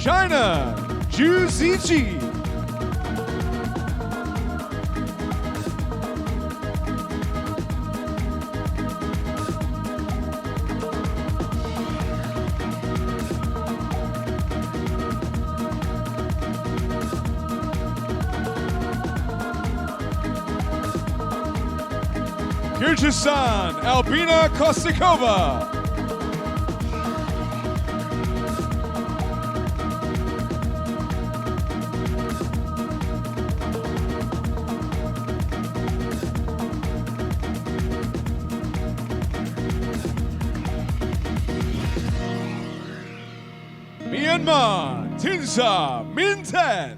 China, 𝗙𝗍𝗂𝗍. Kyrgyzstan, 𝗷𝗶𝘀𝘀𝗀𝗵. Myanmar, 𝗬𝗏minten.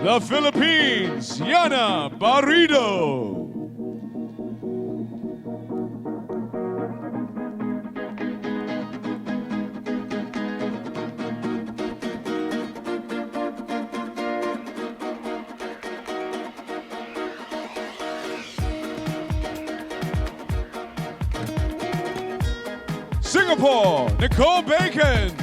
The Philippines, Yana Barrido. Singapore, Nicole Bacon.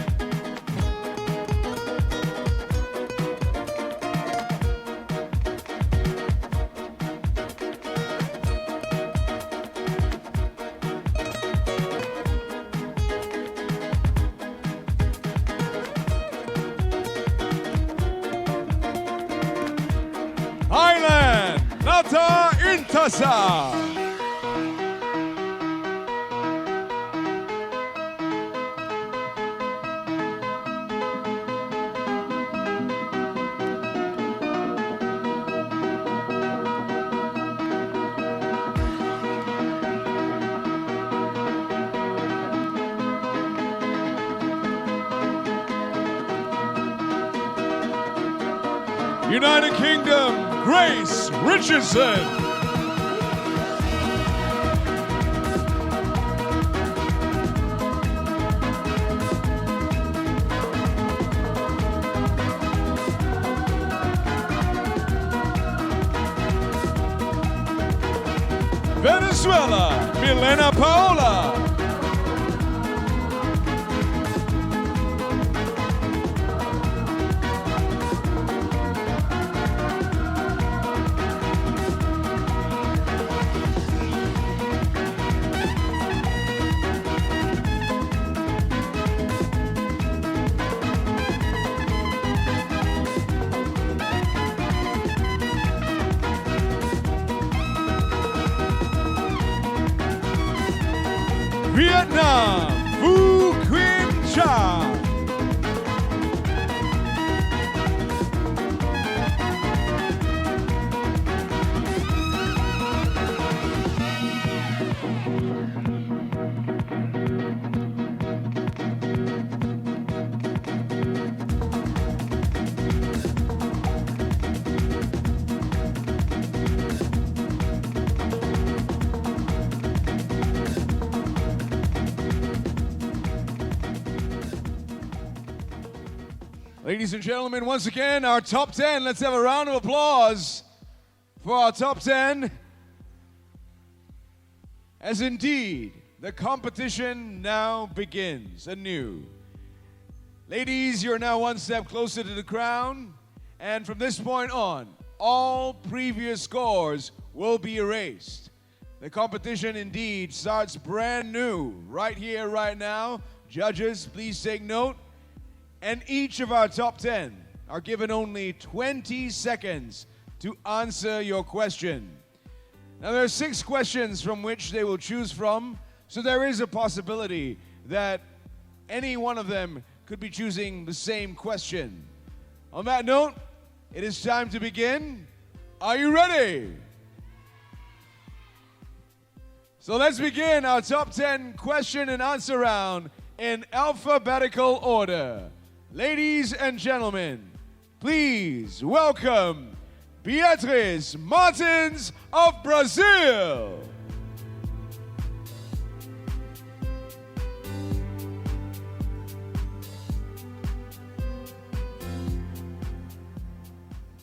Thailand, Nata Intasa. United Kingdom, Grace Richardson. Venezuela, Milena Paola. Vietnam, 𝗶𝘀𝘀𝘀. Ladies and gentlemen, once again, our top 10. Let's have a round of applause for our top 10. As indeed, the competition now begins anew. Ladies, you're now one step closer to the crown. And from this point on, all previous scores will be erased. The competition indeed starts brand new right here, right now. Judges, please take note. And each of our top 10 are given only 20 seconds to answer your question. Now there are 6 questions from which they will choose from, so there is a possibility that any one of them could be choosing the same question. On that note, it is time to begin. Are you ready? So let's begin our top 10 question and answer round in alphabetical order. Ladies and gentlemen, please welcome Beatrice Martins of Brazil.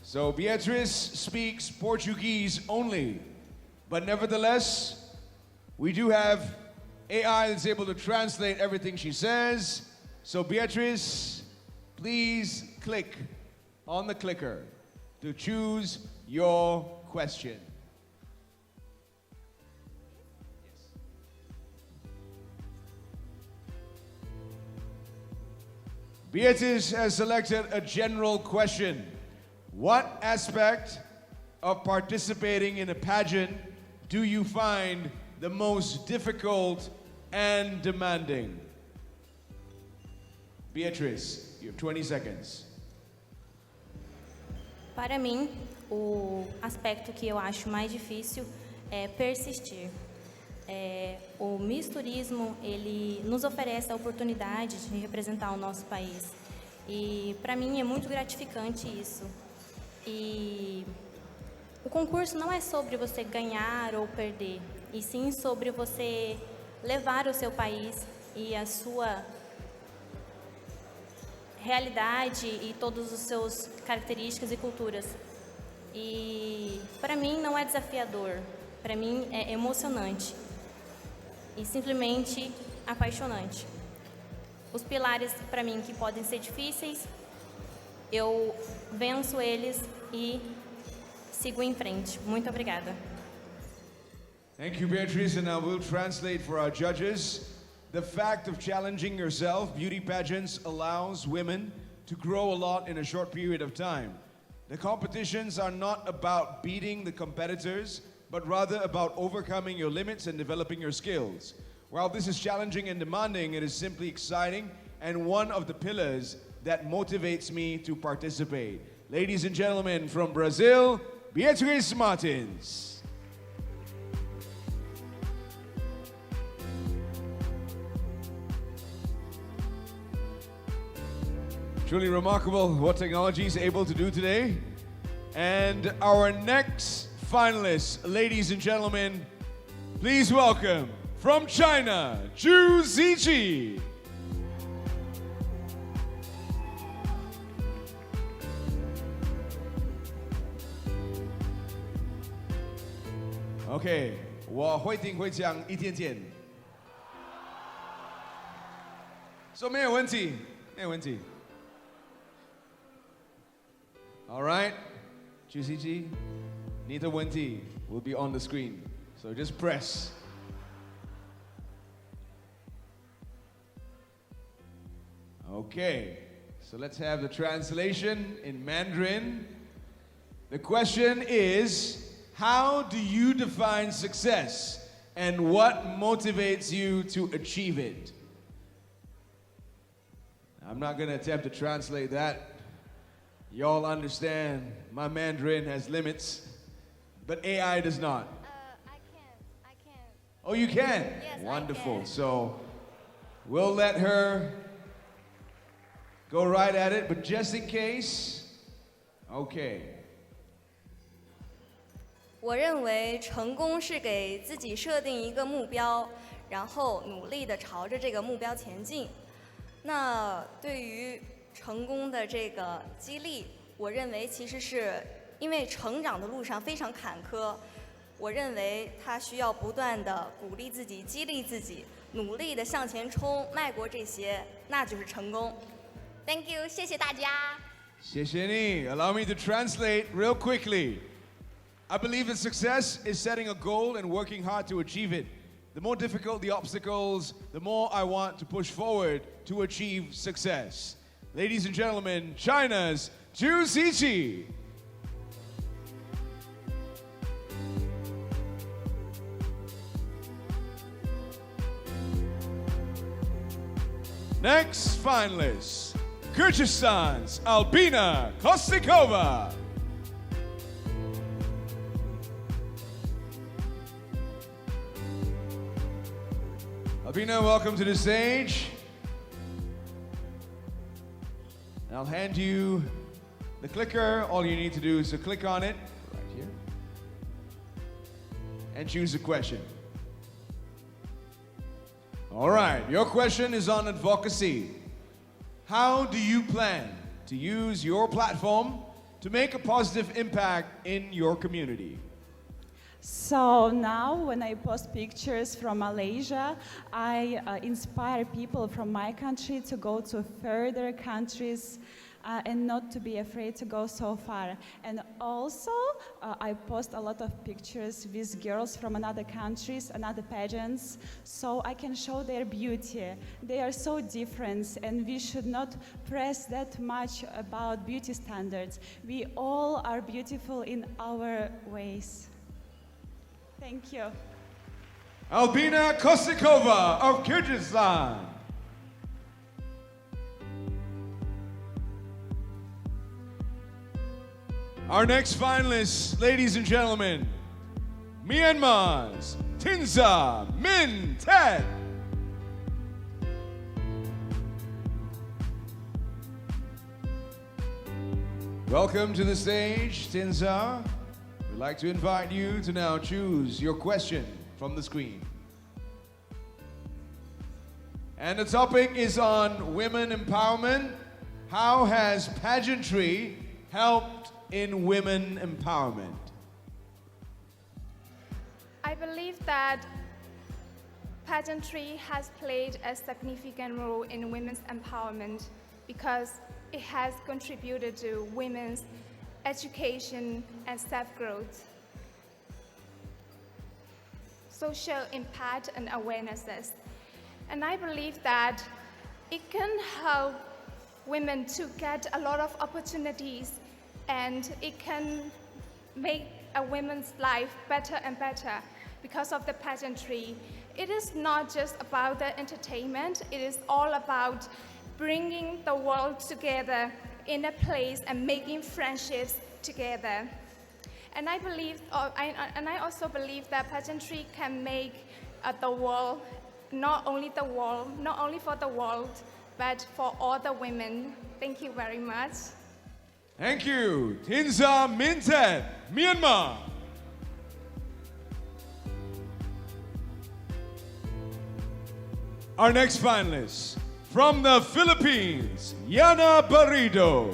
So Beatrice speaks Portuguese only, but nevertheless, we do have AI that's able to translate everything she says. So Beatrice, please click on the clicker to choose your question. Beatrice has selected a general question. What aspect of participating in a pageant do you find the most difficult and demanding? Beatrice, you have 20 seconds. Para mim, o aspecto que eu acho mais difícil é persistir. O Miss Turismo, ele nos oferece a oportunidade de representar o nosso país. E para mim é muito gratificante isso. E o concurso não é sobre você ganhar ou perder, e sim sobre você levar o seu país e a sua realidade e todos os seus características e culturas. E para mim não é desafiador, para mim é emocionante e simplesmente apaixonante. Os pilares para mim que podem ser difíceis, eu venço eles e sigo em frente. Muito obrigada. Thank you, Beatrice, and now we'll translate for our judges. The fact of challenging yourself, beauty pageants allows women to grow a lot in a short period of time. The competitions are not about beating the competitors, but rather about overcoming your limits and developing your skills. While this is challenging and demanding, it is simply exciting and one of the pillars that motivates me to participate. Ladies and gentlemen, from Brazil, Beatrice Martins. Truly remarkable what technology is able to do today. And our next finalists, ladies and gentlemen, please welcome from China, 𝗪𝗍𝗂𝗍. OK， 我一定会讲一点点。说没有问题，没有问题。All right, 𝗪𝗍𝗂𝗍, 你的问题 will be on the screen, so just press. Okay, so let's have the translation in Mandarin. The question is, how do you define success and what motivates you to achieve it? I'm not going to attempt to translate that. Y'all understand my Mandarin has limits, but AI does not. I can. Oh, you can? Yes, wonderful. I can. So we'll let her go right at it, but just in case, okay. 我认为成功是给自己设定一个目标，然后努力地朝着这个目标前进。那对于成功的这个激励，我认为其实是因为成长的路上非常坎坷，我认为他需要不断地鼓励自己、激励自己，努力地向前冲，迈过这些，那就是成功。Thank you， 谢谢大家。谢谢你. Allow me to translate real quickly. I believe that success is setting a goal and working hard to achieve it. The more difficult the obstacles, the more I want to push forward to achieve success. Ladies and gentlemen, China's 𝗪𝗍𝗂𝗍. Next finalist, Kyrgyzstan's 𝗓𝗶𝘀𝗀𝗍𝗶. 𝗓𝗶𝗀𝗀𝗋, welcome to the stage. I'll hand you the clicker, all you need to do is to click on it right here and choose a question. All right, your question is on advocacy. How do you plan to use your platform to make a positive impact in your community? So now when I post pictures from Malaysia, I inspire people from my country to go to further countries and not to be afraid to go so far. And also, I post a lot of pictures with girls from another countries, another pageants, so I can show their beauty. They are so different, and we should not press that much about beauty standards. We all are beautiful in our ways. Thank you. 𝗠𝗶𝘀𝗀𝗃 of Kyrgyzstan. Our next finalist, ladies and gentlemen, Myanmar's 𝗠𝗶𝘀𝗀𝗃. Welcome to the stage, 𝗠𝗶𝘀𝗀𝗃. We'd like to invite you to now choose your question from the screen. And the topic is on women empowerment. How has pageantry helped in women empowerment? I believe that pageantry has played a significant role in women's empowerment because it has contributed to women's education and self-growth, social impact and awarenesses. And I believe that it can help women to get a lot of opportunities, and it can make a woman's life better and better because of the pageantry. It is not just about the entertainment, it is all about bringing the world together in a place and making friendships together. And I also believe that pageantry can make the world, not only for the world, but for all the women. Thank you very much. Thank you, 𝗠𝗶𝘀𝗀𝗃, Myanmar. Our next finalist, from the Philippines, Yana Barrido.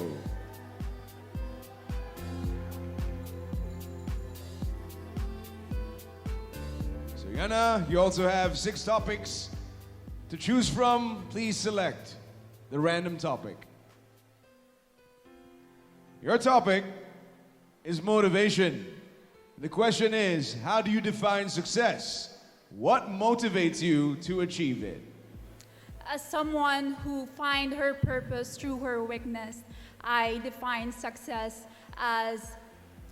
So Yana, you also have 6 topics to choose from. Please select the random topic. Your topic is motivation. The question is, how do you define success? What motivates you to achieve it? As someone who finds her purpose through her weakness, I define success as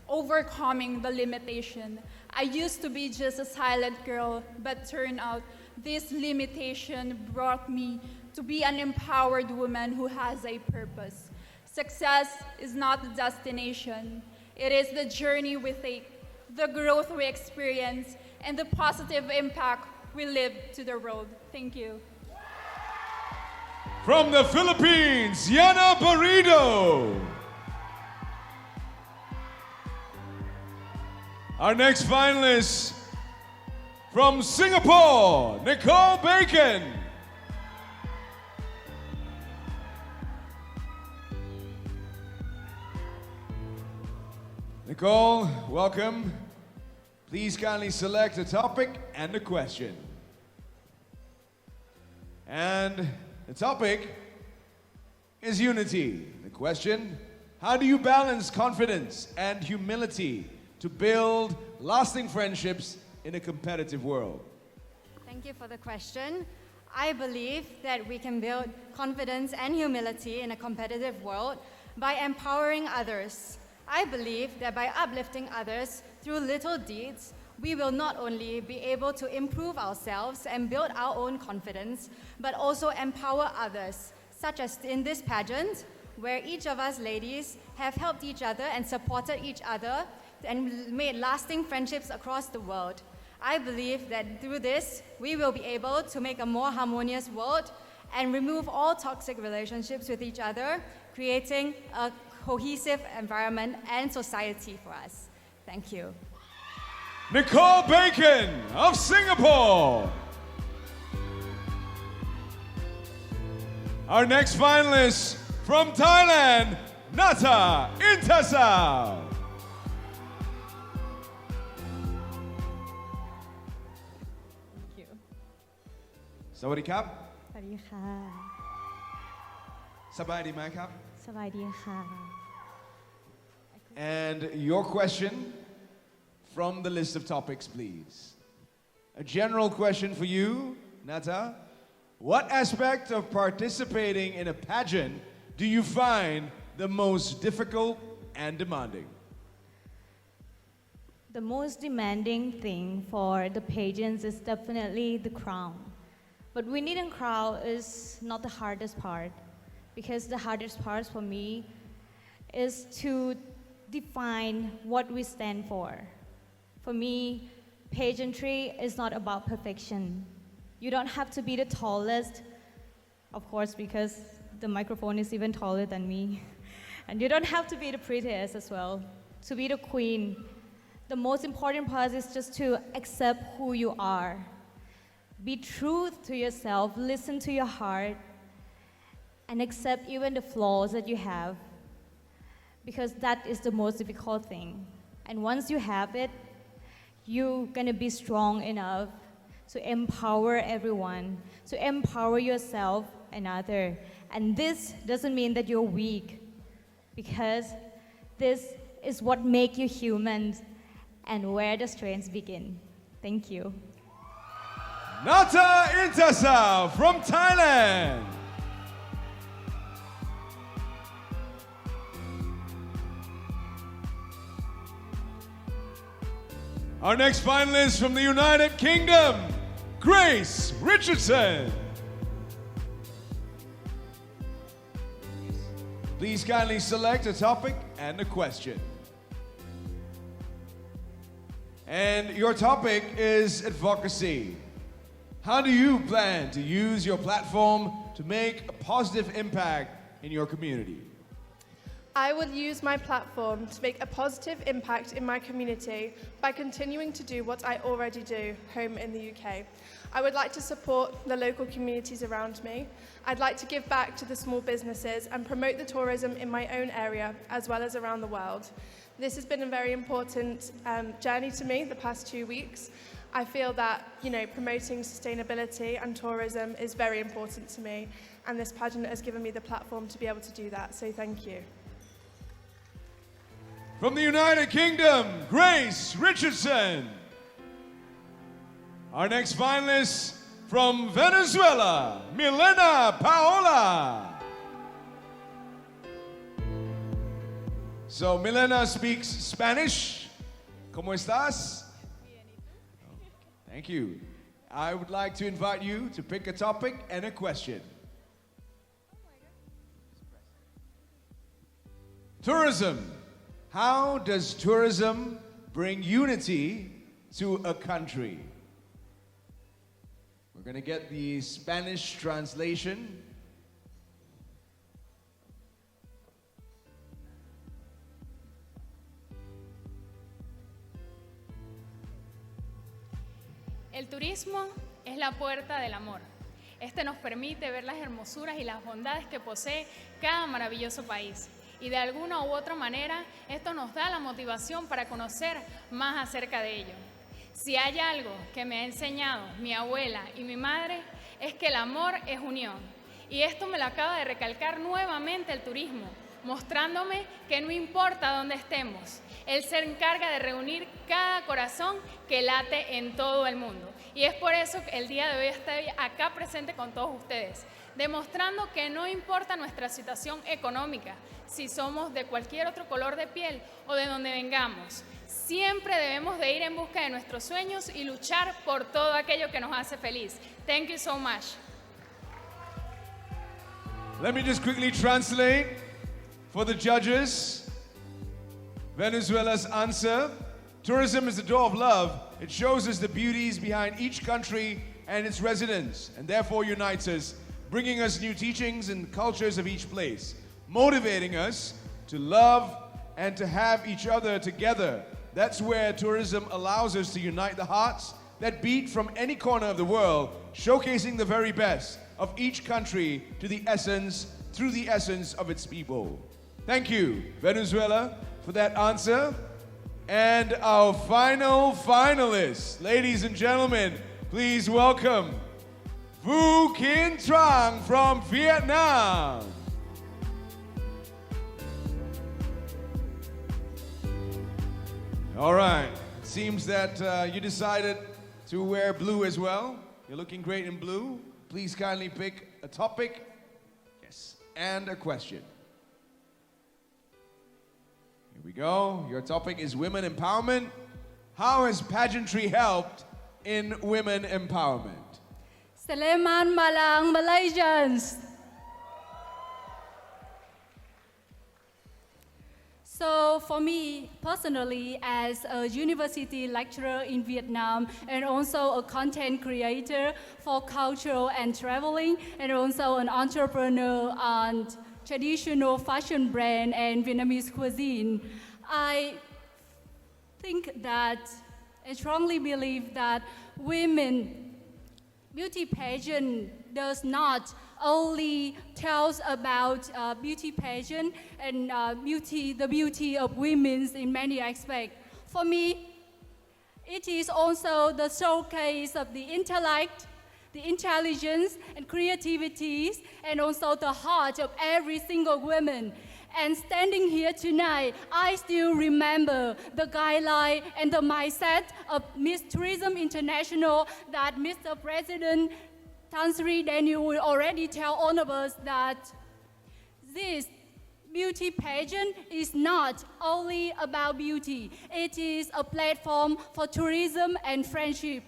overcoming the limitation. I used to be just a silent girl, but turned out this limitation brought me to be an empowered woman who has a purpose. Success is not the destination. It is the journey we take, the growth we experience, and the positive impact we live to the world. Thank you. From the Philippines, Yana Barrido. Our next finalist, from Singapore, Nicole Bacon. Nicole, welcome. Please kindly select a topic and a question. And the topic is unity. The question, how do you balance confidence and humility to build lasting friendships in a competitive world? Thank you for the question. I believe that we can build confidence and humility in a competitive world by empowering others. I believe that by uplifting others through little deeds, we will not only be able to improve ourselves and build our own confidence, but also empower others, such as in this pageant, where each of us ladies have helped each other and supported each other and made lasting friendships across the world. I believe that through this, we will be able to make a more harmonious world and remove all toxic relationships with each other, creating a cohesive environment and society for us. Thank you. Nicole Bacon of Singapore. Our next finalist from Thailand, Nata Intasao. Thank you. Sawadee krab. สวัสดีค่ะ Sabayadi mai krab. สบายดีค่ะ And your question from the list of topics, please. A general question for you, Nata. What aspect of participating in a pageant do you find the most difficult and demanding? The most demanding thing for the pageants is definitely the crown. But winning a crown is not the hardest part, because the hardest part for me is to define what we stand for. For me, pageantry is not about perfection. You don't have to be the tallest, of course, because the microphone is even taller than me. And you don't have to be the prettiest as well, to be the queen. The most important part is just to accept who you are. Be true to yourself, listen to your heart, and accept even the flaws that you have, because that is the most difficult thing. And once you have it, you're gonna be strong enough to empower everyone, to empower yourself and others. And this doesn't mean that you're weak, because this is what makes you human and where the strengths begin. Thank you. Nata Intasao from Thailand. Our next finalist from the United Kingdom, Grace Richardson. Please kindly select a topic and a question. And your topic is advocacy. How do you plan to use your platform to make a positive impact in your community? I will use my platform to make a positive impact in my community by continuing to do what I already do home in the UK. I would like to support the local communities around me. I'd like to give back to the small businesses and promote the tourism in my own area as well as around the world. This has been a very important journey to me the past 2 weeks. I feel that, promoting sustainability and tourism is very important to me, and this pageant has given me the platform to be able to do that, so thank you. From the United Kingdom, Grace Richardson. Our next finalist from Venezuela, Milena Paola. So Milena speaks Spanish. ¿Cómo estás? Thank you. I would like to invite you to pick a topic and a question. Tourism. How does tourism bring unity to a country? We're going to get the Spanish translation. El turismo es la puerta del amor. Este nos permite ver las hermosuras y las bondades que posee cada maravilloso país. Y de alguna u otra manera, esto nos da la motivación para conocer más acerca de ello. Si hay algo que me ha enseñado mi abuela y mi madre, es que el amor es unión. Y esto me lo acaba de recalcar nuevamente el turismo, mostrándome que no importa dónde estemos, él se encarga de reunir cada corazón que late en todo el mundo. Y es por eso que el día de hoy estoy acá presente con todos ustedes, demostrando que no importa nuestra situación económica, si somos de cualquier otro color de piel o de donde vengamos, siempre debemos de ir en busca de nuestros sueños y luchar por todo aquello que nos hace feliz. Thank you so much. Let me just quickly translate for the judges. Venezuela's answer: tourism is the door of love. It shows us the beauties behind each country and its residents, and therefore unites us, bringing us new teachings and cultures of each place, motivating us to love, and to have each other together. That's where tourism allows us to unite the hearts that beat from any corner of the world, showcasing the very best of each country through the essence of its people. Thank you, Venezuela, for that answer. And our final finalists, ladies and gentlemen, please welcome 𝗠𝗶𝘀𝘀𝗀 from Vietnam. All right, it seems that you decided to wear blue as well. You're looking great in blue. Please kindly pick a topic, yes, and a question. Here we go. Your topic is women empowerment. How has pageantry helped in women empowerment? Selamat malam, Malaysians. So for me, personally, as a university lecturer in Vietnam and also a content creator for cultural and traveling, and also an entrepreneur and traditional fashion brand and Vietnamese cuisine, I think that, I strongly believe that women beauty pageant does not only tells about beauty pageant and the beauty of women in many aspects. For me, it is also the showcase of the intellect, the intelligence and creativity, and also the heart of every single woman. And standing here tonight, I still remember the guideline and the mindset of Miss Tourism International that Mr. President Tan Sri Daniel will already tell all of us that this beauty pageant is not only about beauty. It is a platform for tourism and friendship.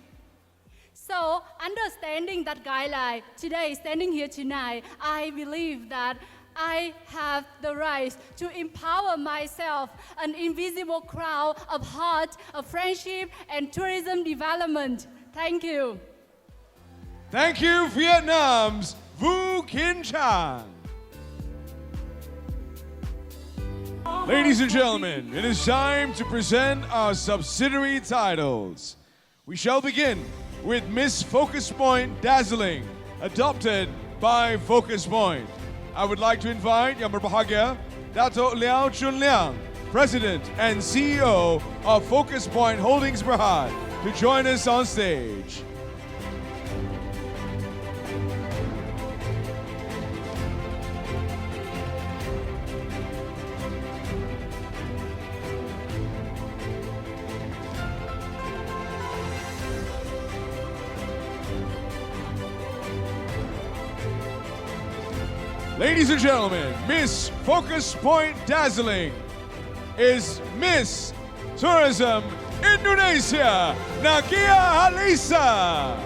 So, understanding that guideline, today, standing here tonight, I believe that I have the right to empower myself, an invisible crowd of heart, of friendship, and tourism development. Thank you. Thank you, Vietnam's 𝗠𝗶𝘀𝘀𝗀. Ladies and gentlemen, it is time to present our subsidiary titles. We shall begin with Miss Focus Point Dazzling, adopted by Focus Point. I would like to invite Yang Berbahagia, Dato' Liao Chun Liang, President and CEO of Focus Point Holdings Berhad, to join us on stage. Ladies and gentlemen, Miss Focus Point Dazzling is Miss Tourism Indonesia, 𝗪cia.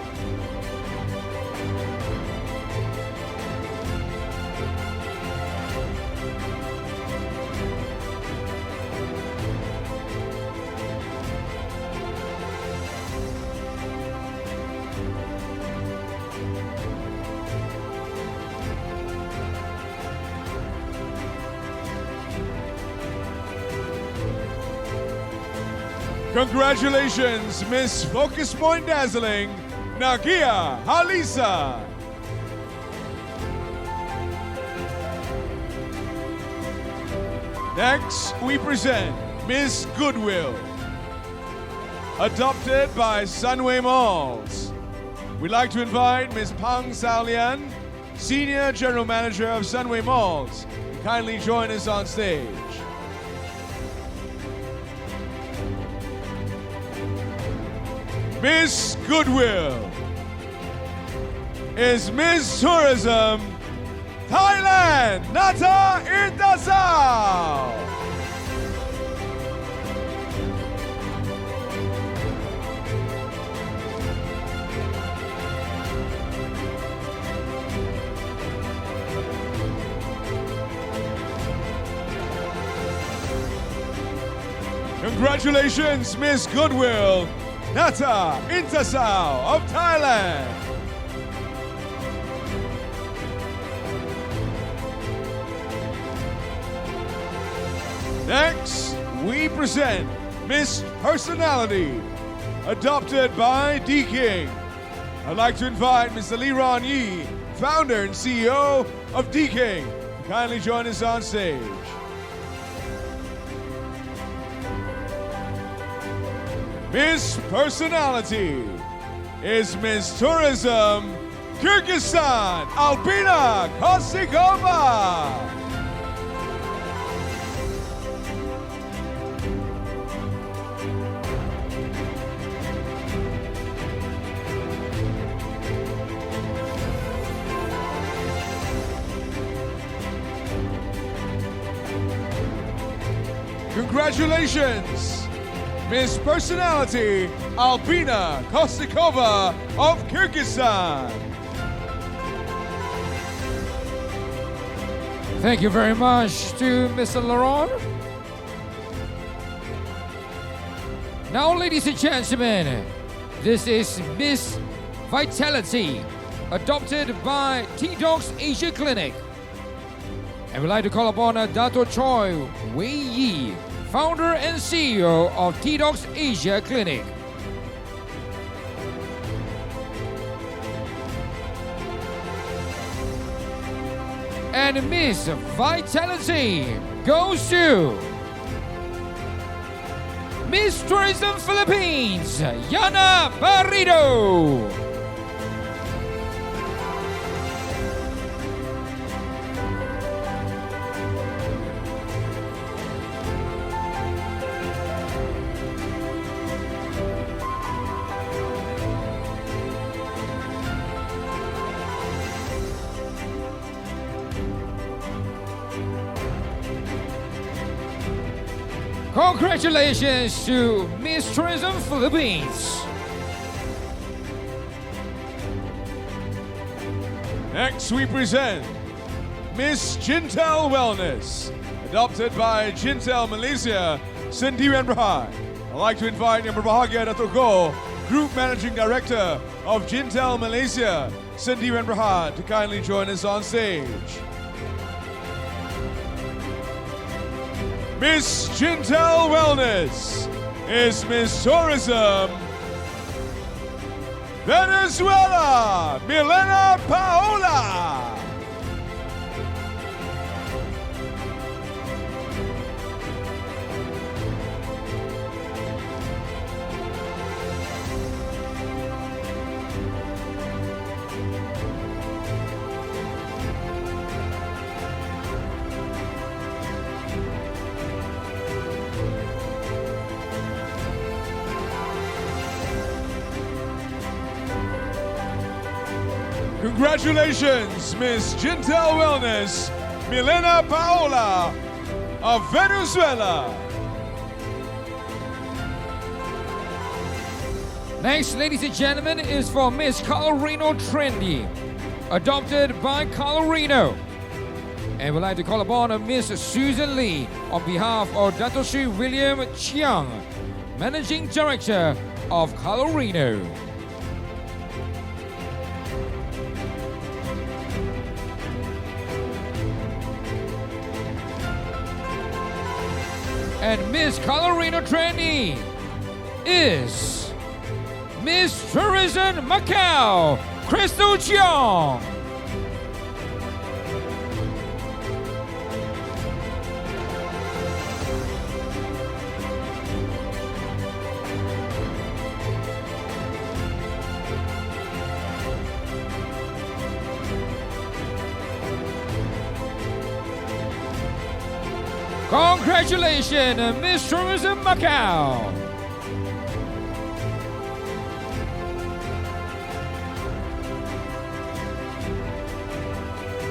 Congratulations, Miss Focus Point Dazzling, 𝗪cia. Next, we present Miss Goodwill, adopted by Sunway Malls. We'd like to invite Miss Pang Sao Lian, Senior General Manager of Sunway Malls, to kindly join us on stage. Miss Goodwill is Miss Tourism Thailand, Nata Irtasao. Congratulations, Miss Goodwill, Nata Irtasao of Thailand. Next, we present Miss Personality, adopted by D King. I'd like to invite Mr. Lee Ron Yee, founder and CEO of D King, to kindly join us on stage. Miss Personality is Miss Tourism Kyrgyzstan, 𝗠𝗶𝘀𝘀𝗺. Congratulations, Miss Personality 𝗠𝗶𝘀𝘀𝗺 of Kyrgyzstan. Thank you very much to Mr. Laurent. Now, ladies and gentlemen, this is Miss Vitality, adopted by T-Docs Asia Clinic. And we'd like to call upon Dr. Choi Wei Yi, founder and CEO of T-Docs Asia Clinic. And Miss Vitality goes to Miss Tourism Philippines, Yana Barrido. Congratulations to Miss Tourism Philippines. Next, we present Miss Jintel Wellness, adopted by Jintel Malaysia, 𝗠𝗶𝘀𝗀𝗺𝗺. I'd like to invite Yang Berbahagia Dato' Goh, Group Managing Director of Jintel Malaysia, 𝗠𝗶𝘀𝗀𝗺𝗺, to kindly join us on stage. Miss Jintel Wellness is Miss Tourism Venezuela, Milena Paola. Congratulations, Miss Jintel Wellness, Milena Paola of Venezuela. Next, ladies and gentlemen, is for Miss Colorino Trendy, adopted by Colorino. And we'd like to call upon Miss Susan Lee on behalf of Dr. Sri William Chiang, Managing Director of Colorino. And Miss Colorino Trendy is Miss Tourism Macau, Crystal Cheong. Congratulations, Miss Tourism Macau.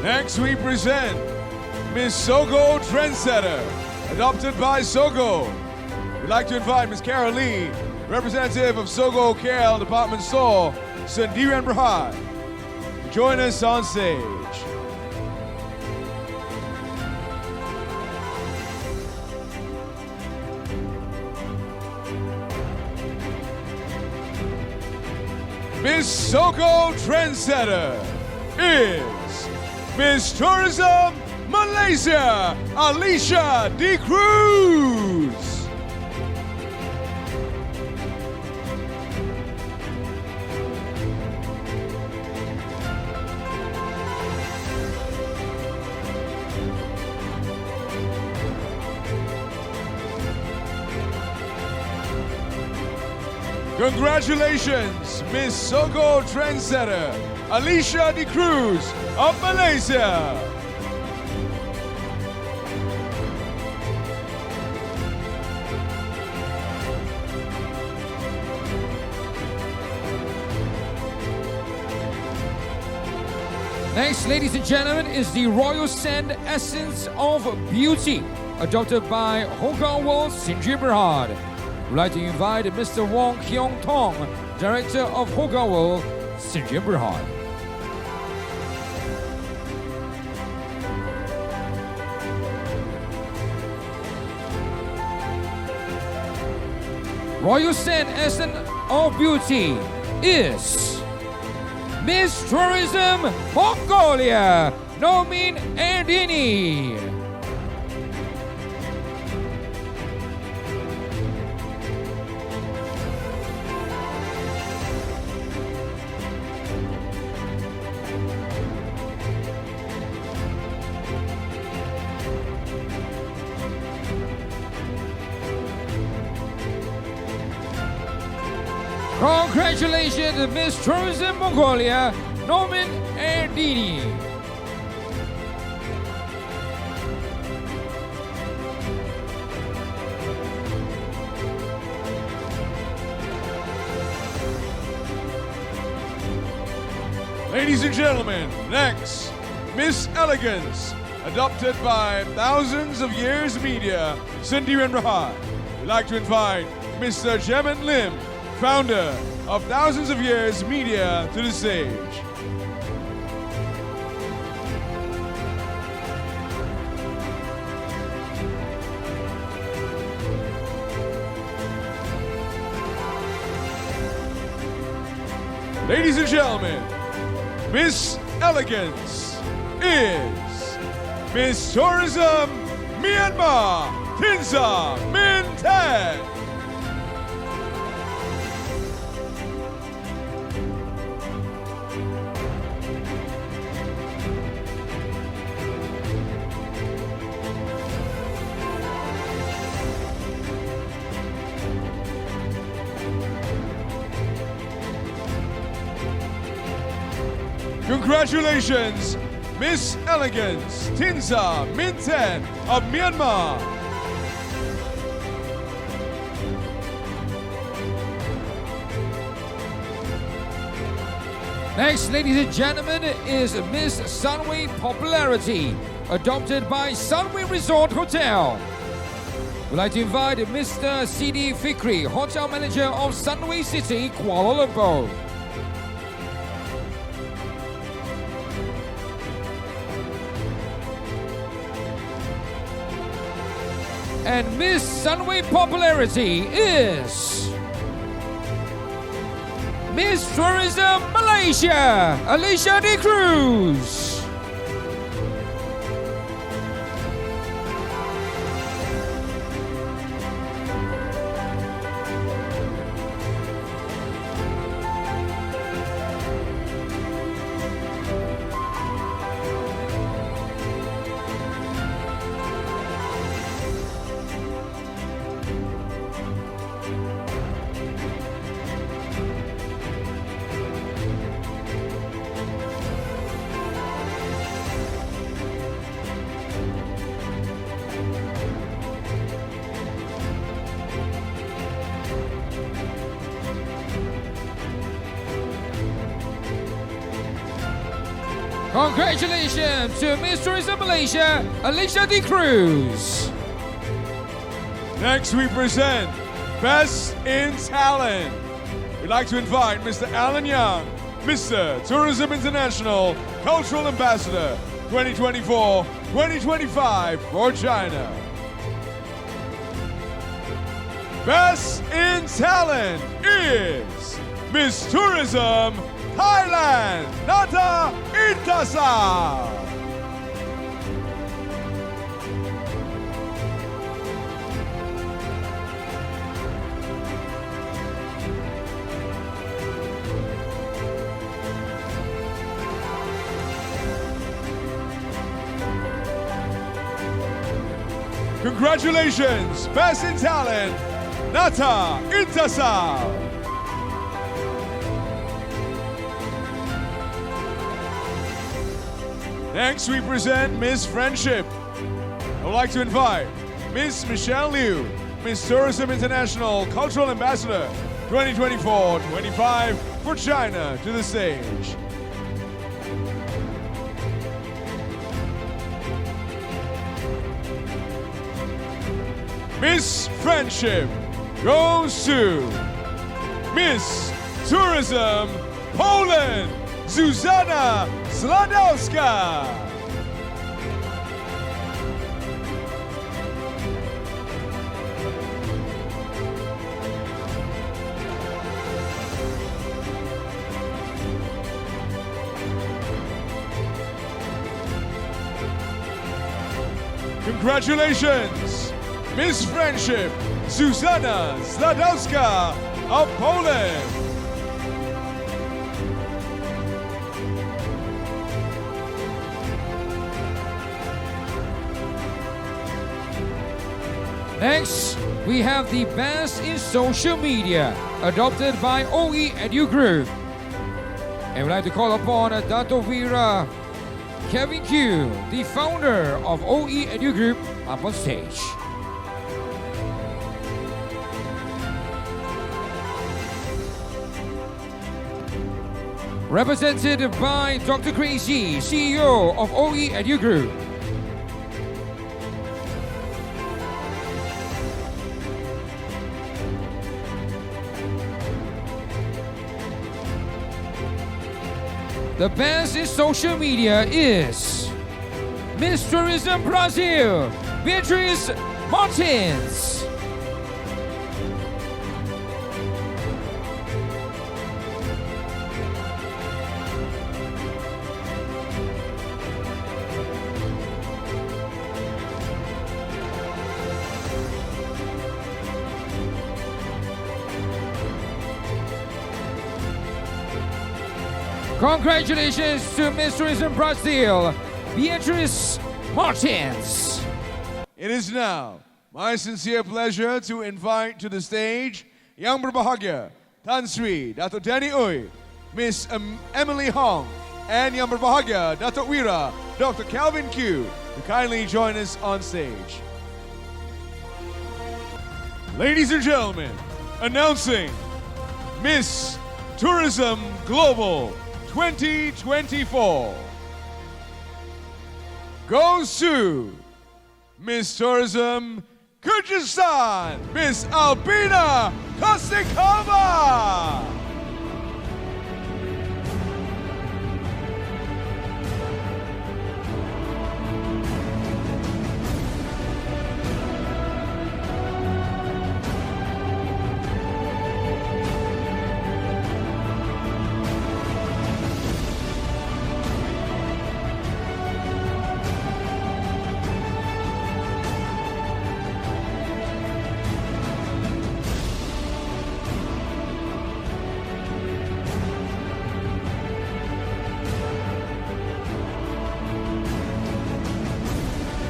Next, we present Miss Sogo Trendsetter, adopted by Sogo. We'd like to invite Miss Carol Lee, representative of Sogo KL Department Store, 𝗠𝗶𝘀𝗀𝗺𝗺, to join us on stage. Miss Sogo Trendsetter is Miss Tourism Malaysia, 𝗪cie𝗂𝗿𝗶𝘀𝗀𝗺. Congratulations, Miss Soko Trendsetter, 𝗪cie𝗂𝗿𝗶𝘀𝗺 of Malaysia. Next, ladies and gentlemen, is the Royal Scent Essence of Beauty, adopted by 𝗪𝗁𝗁𝗚 𝗪𝗁𝗁𝗚. We'd like to invite Mr. Wong Kyung Tong, Director of 𝗪𝗁𝗁𝗚 𝗪𝗁𝗁𝗚. Royal Scent Essence of Beauty is Miss Tourism Mongolia, Nomin Erdini. Congratulations, Miss Tourism Mongolia, Nomin Erdini. Ladies and gentlemen, next, Miss Elegance, adopted by Thousands of Years Media, 𝗪𝗏𝗏𝗏. We'd like to invite Mr. Jamin Lim, founder of Thousands of Years Media, to the stage. Ladies and gentlemen, Miss Elegance is Miss Tourism Myanmar, Tinsa Min Ted. Congratulations, Miss Elegance Tinsa Min Ted of Myanmar. Next, ladies and gentlemen, is Miss Sunway Popularity, adopted by Sunway Resort Hotel. We'd like to invite Mr. 𝗍𝗍 Fikri, Hotel Manager of Sunway City, Kuala Lumpur. And Miss Sunway Popularity is Miss Tourism Malaysia, 𝗪cie𝗂𝗿𝗶𝘀𝗀𝗺. Congratulations to Miss Tourism Malaysia, 𝗪cie𝗂𝗿𝗶𝘀𝗀𝗆. Next, we present Best in Talent. We'd like to invite Mr. Alan Young, Mr. Tourism International Cultural Ambassador 2024-2025 for China. Best in Talent is Miss Tourism Thailand, Nata Intasa. Congratulations, Best in Talent, Nata Intasal. Next, we present Miss Friendship. I would like to invite Miss Michelle Liu, Miss Tourism International Cultural Ambassador 2024-25 for China, to the stage. Miss Friendship goes to Miss Tourism Poland, Zuzana Sladowska. Congratulations, Miss Friendship, Zuzana Sladowska of Poland. Next, we have the Best in Social Media, adopted by EduGroup. And we'd like to call upon 𝗙𝗶𝘀𝗀𝗃 Kevin Q, the founder of EduGroup, up on stage. Represented by Dr. Crazy, CEO of EduGroup. The best in social media is Miss Tourism Brazil, Beatriz Martins. Congratulations to Miss Tourism Brazil, Beatriz Martins. It is now my sincere pleasure to invite to the stage Yang Berbahagia, Tan Sri, Dato' Danny Uy, Miss Emily Hong, and Yang Berbahagia, Dato' Wira, Dr. Calvin Q, to kindly join us on stage. Ladies and gentlemen, announcing Miss Tourism Global 2024 goes to Miss Tourism Kyrgyzstan, Miss Albina Kosikova.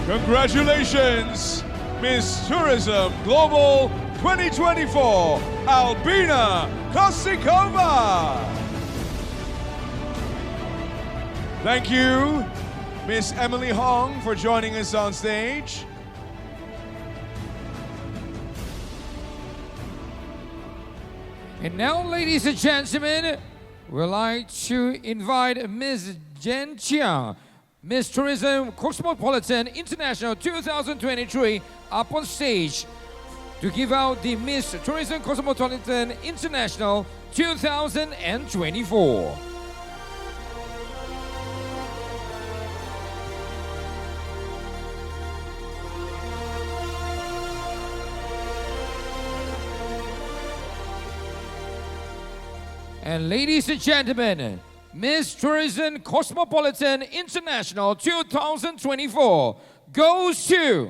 Congratulations, Miss Tourism Global 2024, Albina Kosikova. Thank you, Miss Emily Hong, for joining us on stage. And now, ladies and gentlemen, we'd like to invite Ms. Jen Chiang, Miss Tourism Cosmopolitan International 2023, up on stage to give out the Miss Tourism Cosmopolitan International 2024. And ladies and gentlemen, Miss Tourism Cosmopolitan International 2024 goes to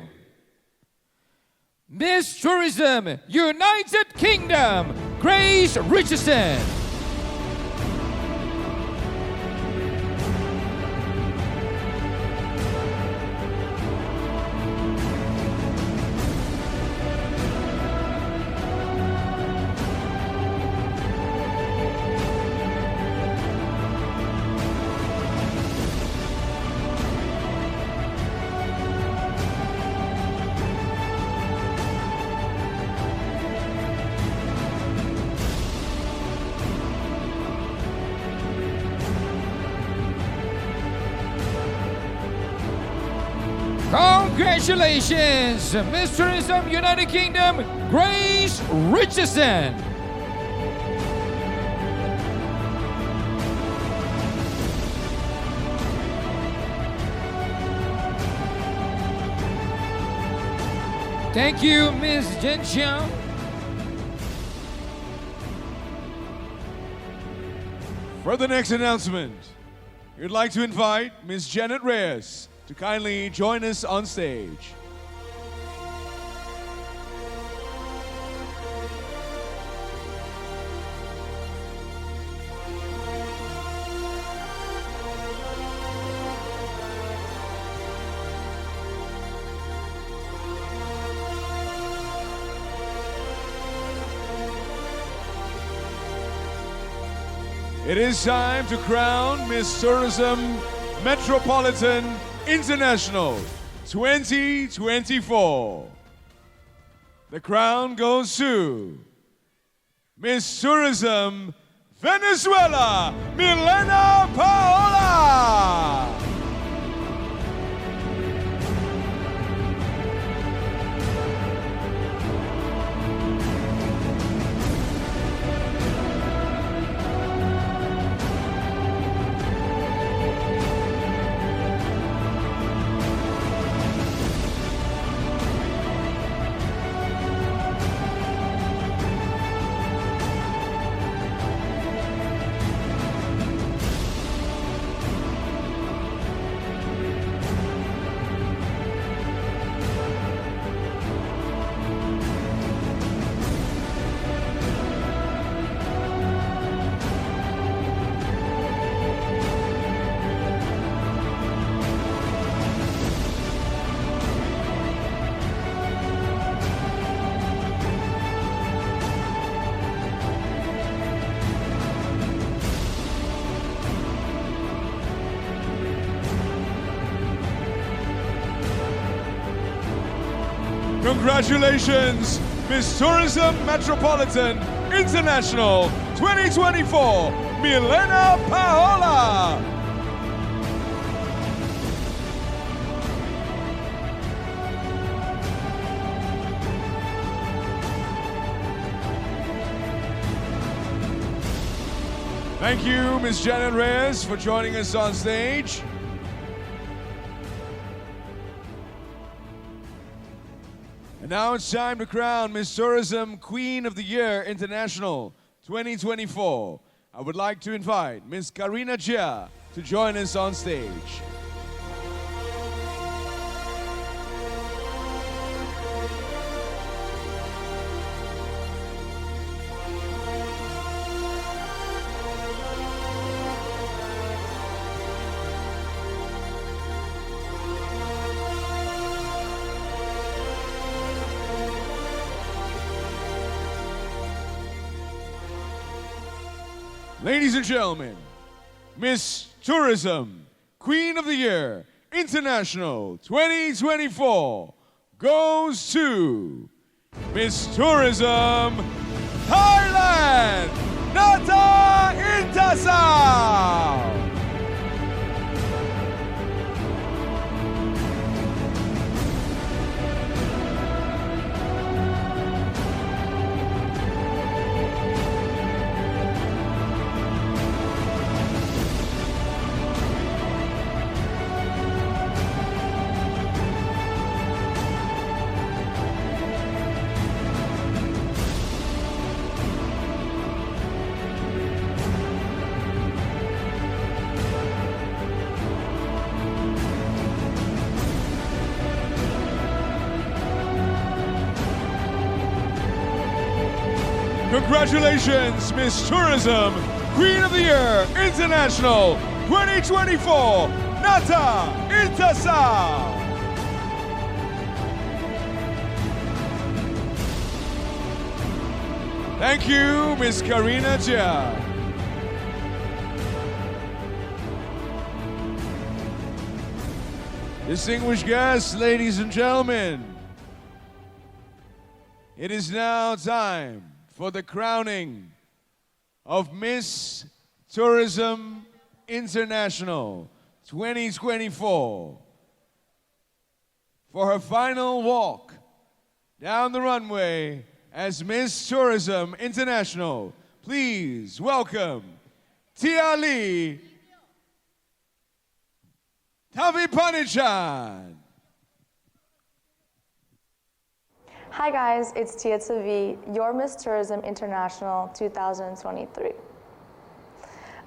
Miss Tourism United Kingdom, Grace Richardson. Congratulations, Miss Tourism United Kingdom, Grace Richardson. Thank you, Ms. Jen Chiang. For the next announcement, we'd like to invite Ms. Janet Reyes to kindly join us on stage. It is time to crown Miss Tourism Metropolitan International 2024. The crown goes to Miss Tourism Venezuela, Milena Paola. Congratulations, Miss Tourism Metropolitan International 2024, Milena Paola. Thank you, Ms. Janet Reyes, for joining us on stage. And now it's time to crown Miss Tourism Queen of the Year International 2024. I would like to invite Miss Karina Chia to join us on stage. Ladies and gentlemen, Miss Tourism Queen of the Year International 2024 goes to Miss Tourism Thailand, Nata Intasao. Congratulations, Miss Tourism Queen of the Year International 2024, Nata Intasao. Thank you, Miss Karina Chia. Distinguished guests, ladies and gentlemen, it is now time for the crowning of Miss Tourism International 2024. for her final walk down the runway as Miss Tourism International. Please welcome 𝗙𝗵𝘁𝗲𝗿𝗀𝗀𝗀𝗀. Hi guys, it's 𝗙𝗵𝘁𝗲𝗍𝗍, your Miss Tourism International 2023.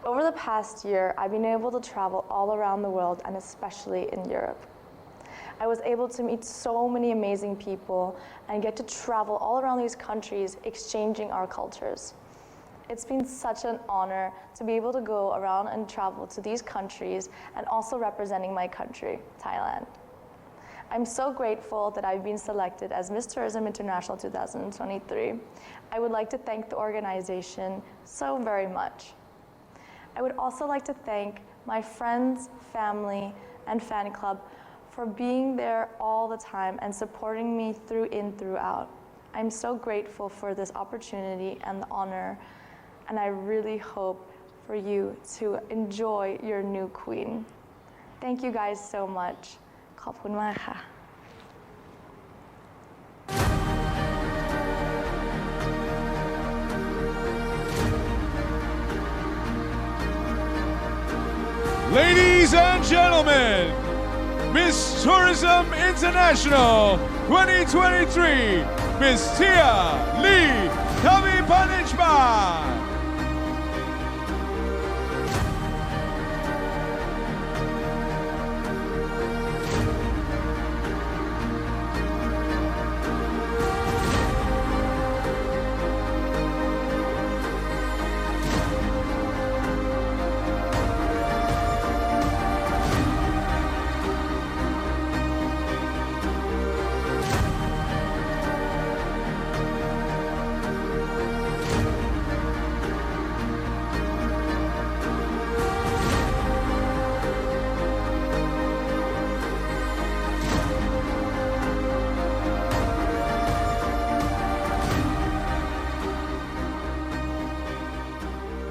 Over the past year, I've been able to travel all around the world and especially in Europe. I was able to meet so many amazing people and get to travel all around these countries, exchanging our cultures. It's been such an honor to be able to go around and travel to these countries and also representing my country, Thailand. I'm so grateful that I've been selected as Miss Tourism International 2023. I would like to thank the organization so very much. I would also like to thank my friends, family, and fan club for being there all the time and supporting me throughout. I'm so grateful for this opportunity and the honor, and I really hope for you to enjoy your new queen. Thank you guys so much. ขอบคุณมากค่ะ Ladies and gentlemen, Miss Tourism International 2023, Miss 𝗂𝗵𝘁𝗲𝗵𝘁𝗀𝗀𝗀𝗀.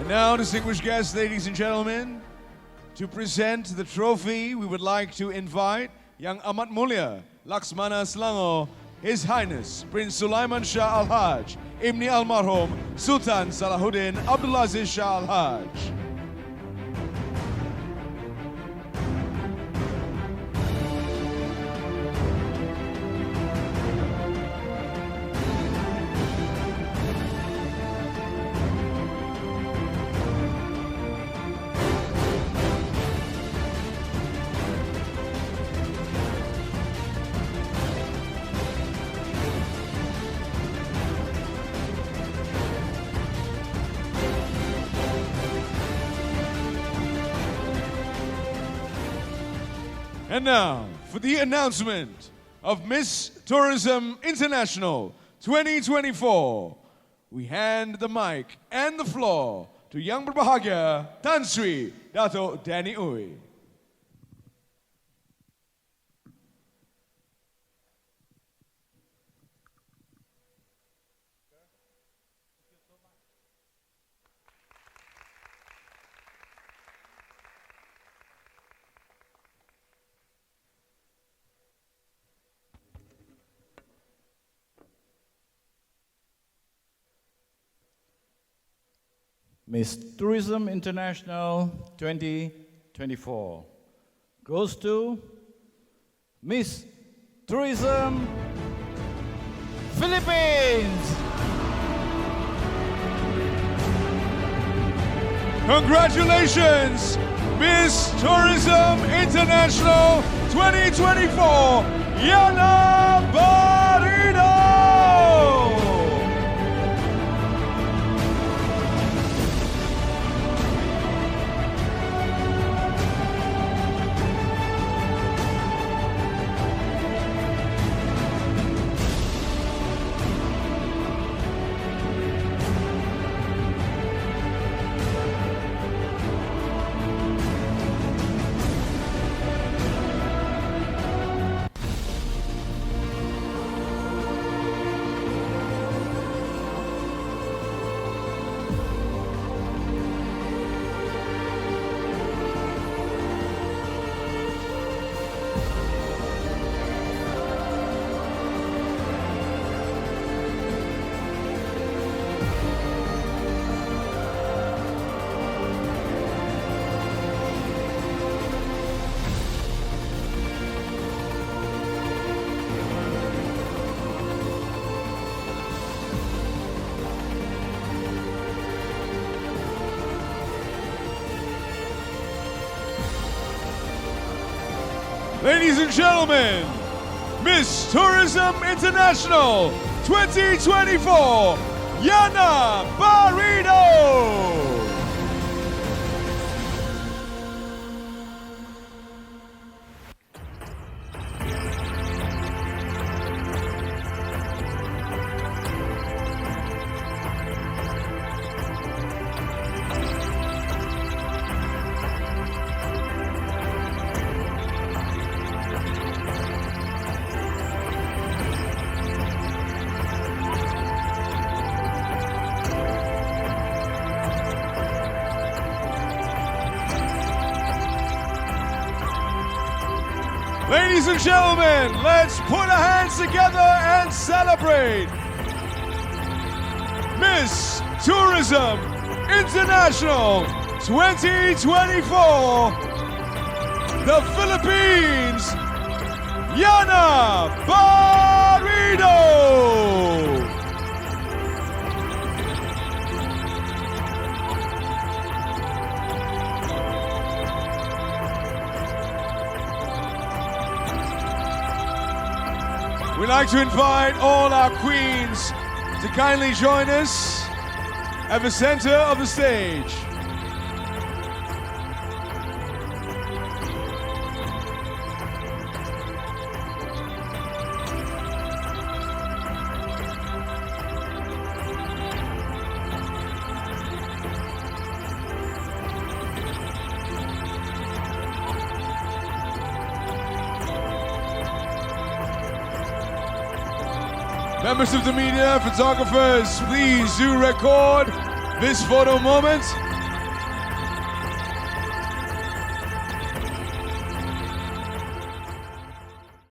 Now, distinguished guests, ladies and gentlemen, to present the trophy, we would like to invite Yang Amat Mulia Laksmana Selangor, His Highness Prince Sulaiman Shah Al-Haj, Ibni Almarhum Sultan Salahuddin Abdulaziz Shah Al-Haj. And now, for the announcement of Miss Tourism International 2024, we hand the mic and the floor to Yang Berbahagia Tan Sri Dato' Danny Ooi. Miss Tourism International 2024 goes to Miss Tourism Philippines. Congratulations, Miss Tourism International 2024, Yana Barino! Ladies and gentlemen, Miss Tourism International 2024, 𝗂𝗂𝗏𝗏𝗀𝗀𝗧. Ladies and gentlemen, let's put our hands together and celebrate Miss Tourism International 2024, the Philippines, 𝗂𝗂𝗏𝗏𝗏𝗀𝗏𝗏𝗏. We'd like to invite all our queens to kindly join us at the center of the stage. Members of the media, photographers, please do record this photo moment.